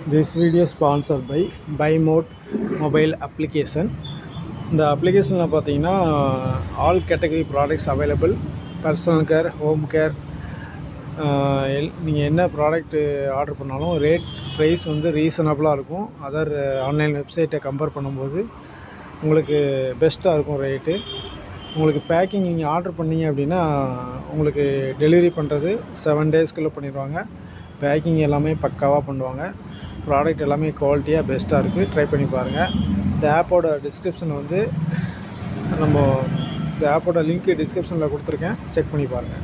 This video is sponsored by BuyMode mobile application. இந்த அப்ளிகேஷனில் பார்த்தீங்கன்னா all category products available. Personal care, home care, நீங்கள் என்ன product order பண்ணாலும் ப்ரைஸ் வந்து ரீசனபிளாக இருக்கும். அதர் ஆன்லைன் வெப்சைட்டை கம்பேர் பண்ணும்போது உங்களுக்கு பெஸ்ட்டாக இருக்கும் ரேட்டு. உங்களுக்கு பேக்கிங் நீங்கள் ஆர்டர் பண்ணிங்க அப்படின்னா உங்களுக்கு டெலிவரி பண்ணுறது 7 டேஸ்க்குள்ளே பண்ணிடுவாங்க. பேக்கிங் எல்லாமே பக்காவாக பண்ணுவாங்க. ப்ராடக்ட் எல்லாமே குவாலிட்டியாக பெஸ்ட்டாக இருக்குது. ட்ரை பண்ணி பாருங்கள். இந்த ஆப்போட டிஸ்கிரிப்ஷன் வந்து இந்த ஆப்போட லிங்க்கு டிஸ்கிரிப்ஷனில் கொடுத்துருக்கேன், செக் பண்ணி பாருங்கள்.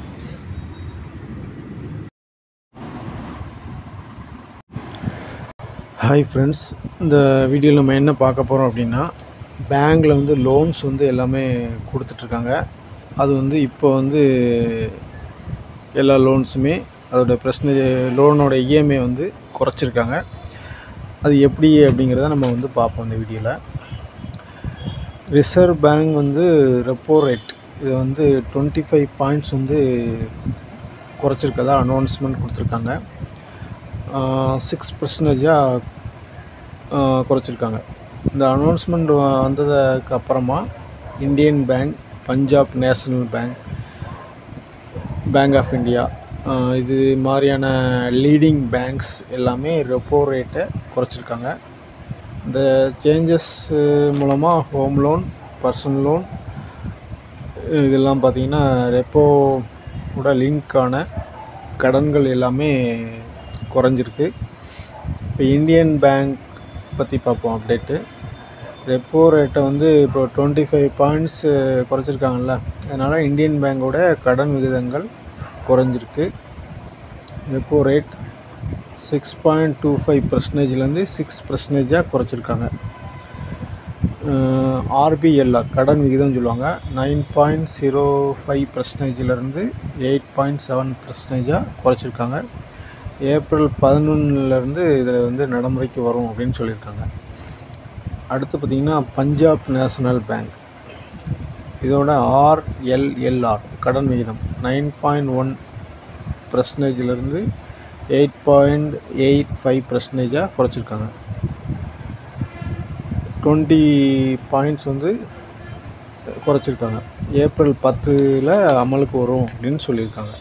ஹாய் ஃப்ரெண்ட்ஸ், இந்த வீடியோவில் நம்ம என்ன பார்க்க போகிறோம் அப்படின்னா, பேங்க்கில் வந்து லோன்ஸ் வந்து எல்லாமே கொடுத்துட்ருக்காங்க. அது வந்து இப்போ வந்து எல்லா லோன்ஸுமே அதோட லோனோட இஎம்ஐ வந்து குறைச்சிருக்காங்க. அது எப்படி அப்படிங்கிறத நம்ம வந்து பார்ப்போம் இந்த வீடியோவில். ரிசர்வ் பேங்க் வந்து ரெப்போ ரேட் இது வந்து 25 பாயிண்ட்ஸ் வந்து குறைச்சிருக்கதா அனௌன்ஸ்மெண்ட் கொடுத்துருக்காங்க. 6% குறைச்சிருக்காங்க. இந்த அனௌன்ஸ்மெண்ட் வந்ததுக்கு அப்புறமா Indian bank, Punjab national bank, bank of India, இது மாதிரியான லீடிங் பேங்க்ஸ் எல்லாமே ரெப்போ ரேட்டை குறைச்சிருக்காங்க. இந்த சேஞ்சஸ் மூலமாக ஹோம் லோன், பர்சனல் லோன் இதெல்லாம் பார்த்திங்கன்னா ரெப்போவோட லிங்க்கான கடன்கள் எல்லாமே குறைஞ்சிருக்கு. இப்போ இந்தியன் பேங்க் பற்றி பார்ப்போம் அப்டேட்டு. ரெப்போ ரேட்டை வந்து இப்போ 25 பாயிண்ட்ஸ் குறைச்சிருக்காங்கல்ல, அதனால் இந்தியன் பேங்கோட கடன் விகிதங்கள் குறைஞ்சிருக்கு. Repo rate 6.25%லேருந்து 6% குறைச்சிருக்காங்க. ஆர்பிஎல்ஆர் கடன் விகிதம் சொல்லுவாங்க, 9.05%லேருந்து 8.7% குறைச்சிருக்காங்க. ஏப்ரல் 11லேருந்து இதில் வந்து நடைமுறைக்கு வரும் அப்படின்னு சொல்லியிருக்காங்க. அடுத்து பார்த்திங்கன்னா பஞ்சாப் நேஷனல் பேங்க், இதோட ஆர்எல்எல்ஆர் கடன் விகிதம் 9.1%லேருந்து 8.85% குறைச்சிருக்காங்க. 20 பாயிண்ட்ஸ் வந்து குறைச்சிருக்காங்க. ஏப்ரல் 10ல் அமலுக்கு வரும் அப்படின்னு சொல்லியிருக்காங்க.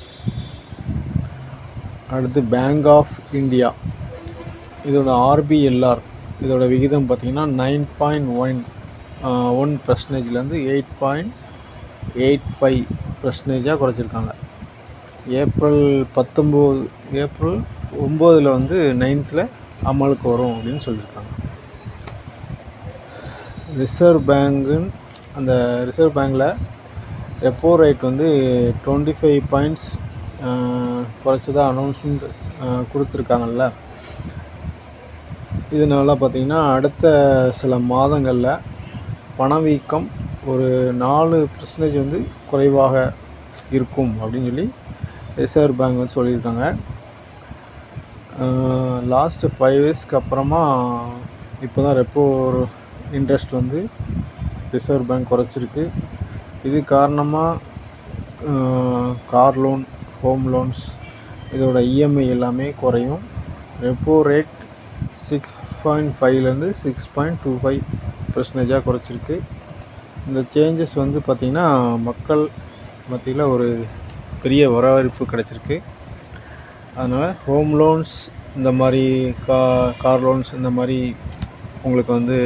அடுத்து பேங்க் ஆஃப் இந்தியா, இதோட ஆர்பிஎல்ஆர் இதோட விகிதம் பார்த்திங்கன்னா 9.1%லேருந்து 8.85% குறைச்சிருக்காங்க. ஏப்ரல் 9ல் வந்து 9th அமலுக்கு வரும் அப்படின்னு சொல்லியிருக்காங்க. ரிசர்வ் பேங்கில் ரெப்போ ரேட் வந்து 25 பாயிண்ட்ஸ் குறைச்சதாக அனௌன்ஸ்மெண்ட் கொடுத்துருக்காங்கல்ல. இதனால பார்த்திங்கன்னா அடுத்த சில மாதங்களில் பணவீக்கம் ஒரு 4% வந்து குறைவாக இருக்கும் அப்படின்னு சொல்லி ரிசர்வ் பேங்க் வந்து சொல்லியிருக்காங்க. லாஸ்ட்டு 5 இயர்ஸ்க்கு அப்புறமா இப்போ தான் ரெப்போ இன்ட்ரெஸ்ட் வந்து ரிசர்வ் பேங்க் குறைச்சிருக்கு. இது காரணமாக கார் லோன், ஹோம் லோன்ஸ் இதோட இஎம்ஐ எல்லாமே குறையும். ரெப்போ ரேட் 6.5லேருந்து 6.25% குறைச்சிருக்கு. இந்த சேஞ்சஸ் வந்து பார்த்திங்கன்னா மக்கள் மத்தியில் ஒரு பெரிய வரவேற்பு கிடச்சிருக்கு. அதனால் ஹோம் லோன்ஸ் இந்த மாதிரி கார் லோன்ஸ் இந்த மாதிரி உங்களுக்கு வந்து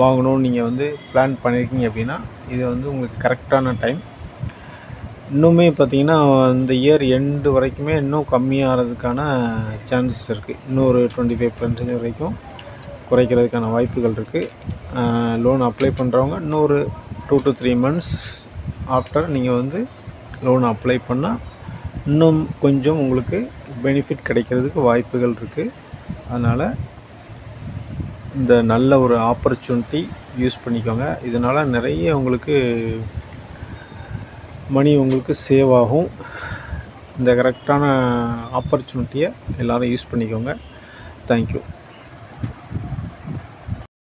வாங்கணும்னு நீங்கள் வந்து பிளான் பண்ணியிருக்கீங்க அப்படின்னா இது வந்து உங்களுக்கு கரெக்டான டைம். இன்னுமே பார்த்திங்கன்னா இந்த இயர் எண்டு வரைக்குமே இன்னும் கம்மியாகிறதுக்கான சான்சஸ் இருக்குது. இன்னொரு 25% வரைக்கும் குறைக்கிறதுக்கான வாய்ப்புகள் இருக்குது. லோன் அப்ளை பண்ணுறவங்க இன்னொரு 2 to 3 months ஆஃப்டர் நீங்கள் வந்து லோன் அப்ளை பண்ணால் இன்னும் கொஞ்சம் உங்களுக்கு பெனிஃபிட் கிடைக்கிறதுக்கு வாய்ப்புகள் இருக்குது. அதனால் இந்த நல்ல ஒரு ஆப்பர்ச்சுனிட்டி யூஸ் பண்ணிக்கோங்க. இதனால் நிறைய உங்களுக்கு மணி உங்களுக்கு சேவ் ஆகும். இந்த கரெக்டான ஆப்பர்ச்சுனிட்டியை எல்லோரும் யூஸ் பண்ணிக்கோங்க. தேங்க்யூ.